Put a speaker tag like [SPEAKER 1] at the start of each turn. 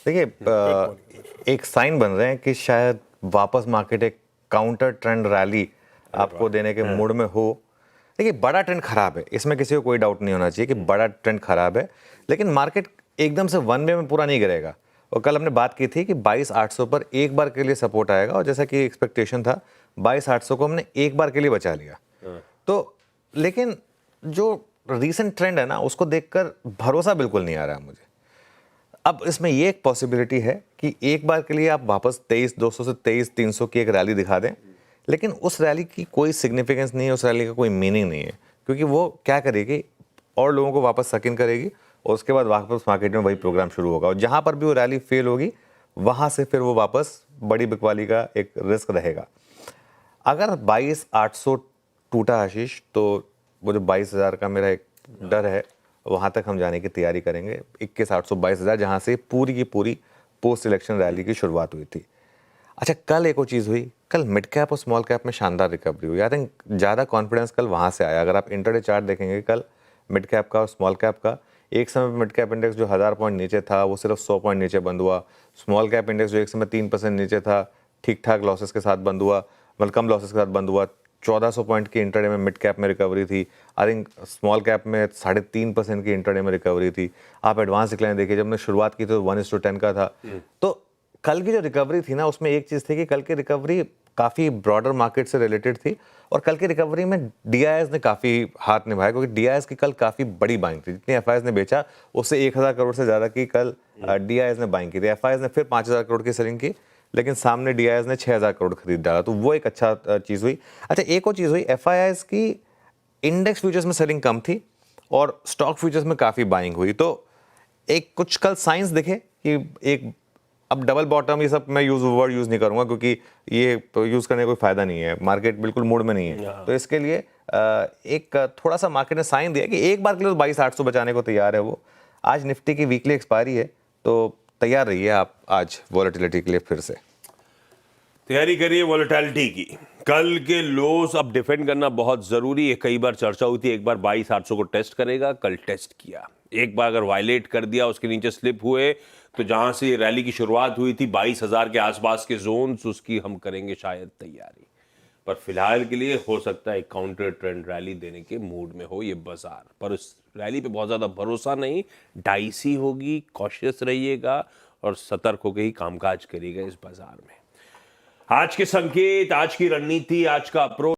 [SPEAKER 1] देखिए एक साइन बन रहे हैं कि शायद वापस मार्केट एक काउंटर ट्रेंड रैली आपको देने के मूड में हो। देखिए बड़ा ट्रेंड खराब है, इसमें किसी को कोई डाउट नहीं होना चाहिए कि बड़ा ट्रेंड खराब है, लेकिन मार्केट एकदम से वन वे में पूरा नहीं गिरेगा। और कल हमने बात की थी कि 22,800 पर एक बार के लिए सपोर्ट आएगा, और जैसा कि एक्सपेक्टेशन था 22,800 को हमने एक बार के लिए बचा लिया। तो लेकिन जो रीसेंट ट्रेंड है ना, उसको देखकर भरोसा बिल्कुल नहीं आ रहा है मुझे। अब इसमें ये एक पॉसिबिलिटी है कि एक बार के लिए आप वापस 23,200 से 23,300 की एक रैली दिखा दें, लेकिन उस रैली की कोई सिग्निफिकेंस नहीं है, उस रैली का कोई मीनिंग नहीं है, क्योंकि वो क्या करेगी और लोगों को वापस सक इन करेगी और उसके बाद वापस मार्केट में वही प्रोग्राम शुरू होगा, और जहाँ पर भी वो रैली फेल होगी वहाँ से फिर वो वापस बड़ी बिकवाली का एक रिस्क रहेगा। अगर 22,800 टूटा आशीष, तो वो जो 22,000 का मेरा एक डर है, वहाँ तक हम जाने की तैयारी करेंगे। 21,800 22,000 जहाँ से पूरी की पूरी पोस्ट इलेक्शन रैली की शुरुआत हुई थी। अच्छा, कल एक और चीज़ हुई, कल मिड कैप और स्मॉल कैप में शानदार रिकवरी हुई। आई थिंक ज़्यादा कॉन्फिडेंस कल वहाँ से आया। अगर आप इंटरडे चार्ट देखेंगे कल मिड कैप का और स्मॉल कैप का, एक समय मिड कैप इंडेक्स जो 1000 पॉइंट नीचे था वो सिर्फ 100 पॉइंट नीचे बंद हुआ। स्मॉल कैप इंडेक्स जो एक समय 3% नीचे था, ठीक ठाक लॉसेस के साथ बंद हुआ, मतलब कम लॉसेस के साथ बंद हुआ। 1400 पॉइंट की इंटरडे में मिड कैप में रिकवरी थी। आई थिंक स्मॉल कैप में 3.5% की इंटरडे में रिकवरी थी। आप एडवांस डिक्लाइन देखिए, जब हमने शुरुआत की तो 1:10 का था। तो कल की जो रिकवरी थी ना, उसमें एक चीज़ थी कि कल की रिकवरी काफ़ी ब्रॉडर मार्केट से रिलेटेड थी, और कल की रिकवरी में डीआईएस ने काफ़ी हाथ निभाया, क्योंकि डीआईएस की कल काफ़ी बड़ी बाइंग थी। जितनी एफआईएस ने बेचा उससे 1,000 करोड़ से ज़्यादा की कल डीआईएस ने बाइंग की थी। एफआईएस ने फिर 5,000 करोड़ की सेलिंग की, लेकिन सामने डीआईएस ने 6,000 करोड़ खरीद डाला, तो वो एक अच्छा चीज़ हुई। अच्छा, एक और चीज़ हुई, एफआईआईस की इंडेक्स फ्यूचर्स में सेलिंग कम थी और स्टॉक फ्यूचर्स में काफ़ी बाइंग हुई। तो एक कुछ कल साइंस दिखे कि एक अब डबल बॉटम, ये सब मैं वर्ड यूज़ नहीं करूंगा, क्योंकि ये यूज़ करने का कोई फायदा नहीं है, मार्केट बिल्कुल मूड में नहीं है। तो इसके लिए एक थोड़ा सा मार्केट ने साइन दिया कि एक बार के लिए 22,800 बचाने को तैयार है वो। आज निफ्टी की वीकली एक्सपायरी है, तो तैयार रहिए आप आज वॉलेटिलिटी के लिए, फिर से
[SPEAKER 2] तैयारी करिए वॉलेटिलिटी की। कल के लोस अब डिफेंड करना बहुत जरूरी है। कई बार चर्चा हुई थी एक बार 22,800 को टेस्ट करेगा, कल टेस्ट किया। एक बार अगर वायलेट कर दिया, उसके नीचे स्लिप हुए, तो जहां से रैली की शुरुआत हुई थी 22,000 के आसपास के जोन्स, उसकी हम करेंगे शायद तैयारी। पर फिलहाल के लिए हो सकता है काउंटर ट्रेंड रैली देने के मूड में हो ये बाजार, पर उस रैली पे बहुत ज्यादा भरोसा नहीं। डाइसी होगी, कॉशियस रहिएगा और सतर्क होकर ही कामकाज करिएगा इस बाजार में। आज के संकेत, आज की रणनीति, आज का अप्रोच